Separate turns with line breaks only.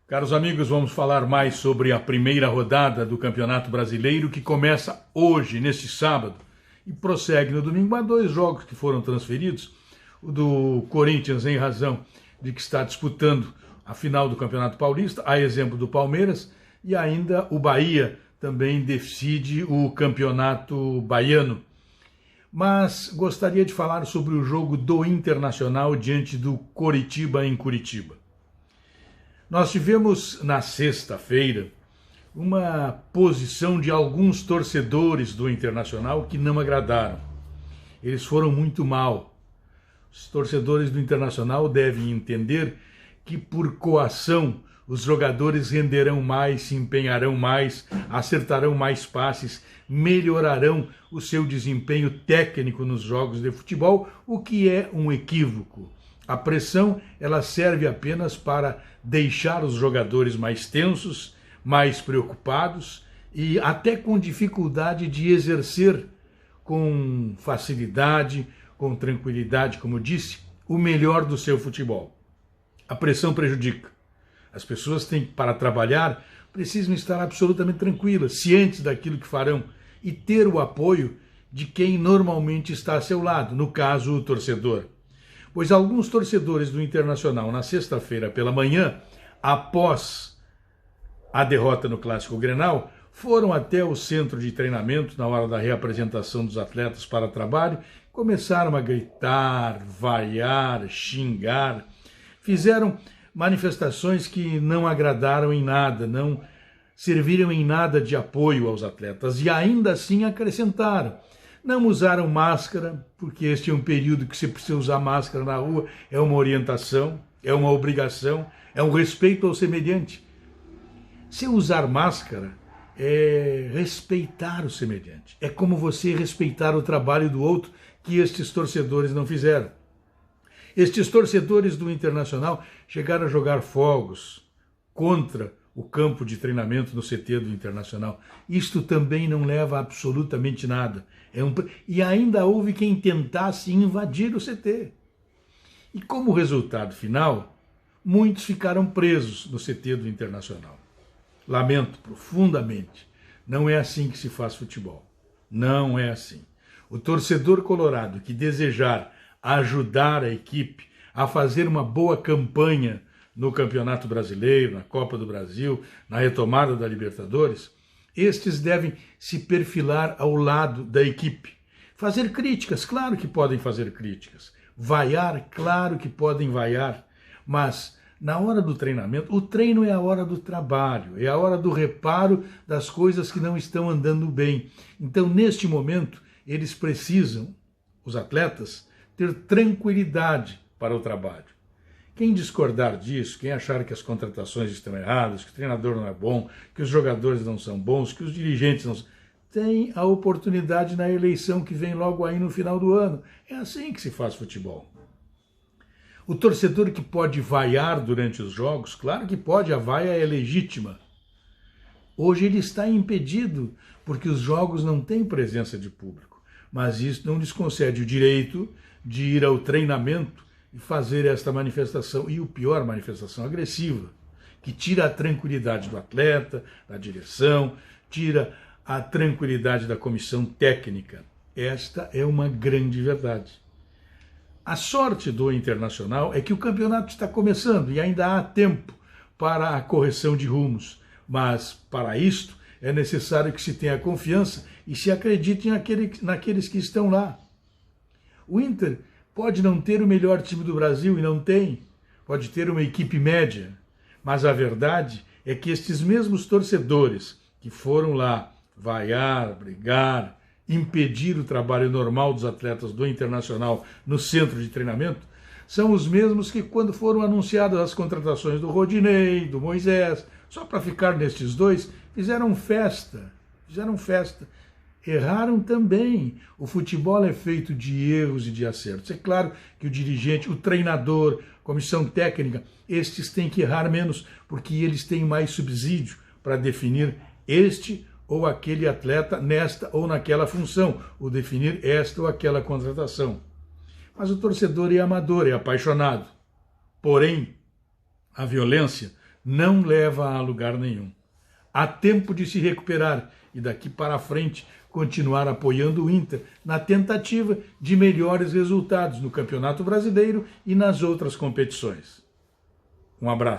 Caros amigos, vamos falar mais sobre a primeira rodada do Campeonato Brasileiro, que começa hoje, neste sábado, e prossegue no domingo. Há dois jogos que foram transferidos. O do Corinthians, em razão de que está disputando a final do Campeonato Paulista, a exemplo do Palmeiras, e ainda o Bahia também decide o Campeonato Baiano. Mas gostaria de falar sobre o jogo do Internacional diante do Coritiba, em Curitiba. Nós tivemos na sexta-feira uma posição de alguns torcedores do Internacional que não agradaram. Eles foram muito mal. Os torcedores do Internacional devem entender que por coação os jogadores renderão mais, se empenharão mais, acertarão mais passes, melhorarão o seu desempenho técnico nos jogos de futebol, o que é um equívoco. A pressão, ela serve apenas para deixar os jogadores mais tensos, mais preocupados e até com dificuldade de exercer com facilidade, com tranquilidade, como disse, o melhor do seu futebol. A pressão prejudica. As pessoas têm, para trabalhar, precisam estar absolutamente tranquilas, cientes daquilo que farão e ter o apoio de quem normalmente está a seu lado, no caso, o torcedor. Pois alguns torcedores do Internacional, na sexta-feira pela manhã, após a derrota no Clássico Grenal, foram até o centro de treinamento na hora da reapresentação dos atletas para trabalho, começaram a gritar, vaiar, xingar, fizeram manifestações que não agradaram em nada, não serviram em nada de apoio aos atletas e ainda assim acrescentaram. Não usaram máscara, porque este é um período que você precisa usar máscara na rua, é uma orientação, é uma obrigação, é um respeito ao semelhante. Se usar máscara é respeitar o semelhante, é como você respeitar o trabalho do outro, que estes torcedores não fizeram. Estes torcedores do Internacional chegaram a jogar fogos contra o campo de treinamento no CT do Internacional. Isto também não leva a absolutamente nada. E ainda houve quem tentasse invadir o CT. E como resultado final, muitos ficaram presos no CT do Internacional. Lamento profundamente. Não é assim que se faz futebol. Não é assim. O torcedor colorado que desejar ajudar a equipe a fazer uma boa campanha no Campeonato Brasileiro, na Copa do Brasil, na retomada da Libertadores, estes devem se perfilar ao lado da equipe. Fazer críticas, claro que podem fazer críticas. Vaiar, claro que podem vaiar. Mas, na hora do treinamento, o treino é a hora do trabalho, é a hora do reparo das coisas que não estão andando bem. Então, neste momento, eles precisam, os atletas, ter tranquilidade para o trabalho. Quem discordar disso, quem achar que as contratações estão erradas, que o treinador não é bom, que os jogadores não são bons, que os dirigentes não são... tem a oportunidade na eleição que vem logo aí no final do ano. É assim que se faz futebol. O torcedor que pode vaiar durante os jogos, claro que pode, a vaia é legítima. Hoje ele está impedido, porque os jogos não têm presença de público. Mas isso não lhes concede o direito de ir ao treinamento e fazer esta manifestação, e o pior, manifestação agressiva, que tira a tranquilidade do atleta, da direção, tira a tranquilidade da comissão técnica. Esta é uma grande verdade. A sorte do Internacional é que o campeonato está começando e ainda há tempo para a correção de rumos, mas para isto é necessário que se tenha confiança e se acredite naqueles que estão lá. O Inter pode não ter o melhor time do Brasil, e não tem. Pode ter uma equipe média. Mas a verdade é que estes mesmos torcedores que foram lá vaiar, brigar, impedir o trabalho normal dos atletas do Internacional no centro de treinamento, são os mesmos que, quando foram anunciadas as contratações do Rodinei, do Moisés, só para ficar nestes dois, fizeram festa. Erraram também. O futebol é feito de erros e de acertos. É claro que o dirigente, o treinador, comissão técnica, estes têm que errar menos, porque eles têm mais subsídio para definir este ou aquele atleta nesta ou naquela função, ou definir esta ou aquela contratação. Mas o torcedor é amador, é apaixonado. Porém, a violência não leva a lugar nenhum. Há tempo de se recuperar e daqui para frente continuar apoiando o Inter na tentativa de melhores resultados no Campeonato Brasileiro e nas outras competições. Um abraço.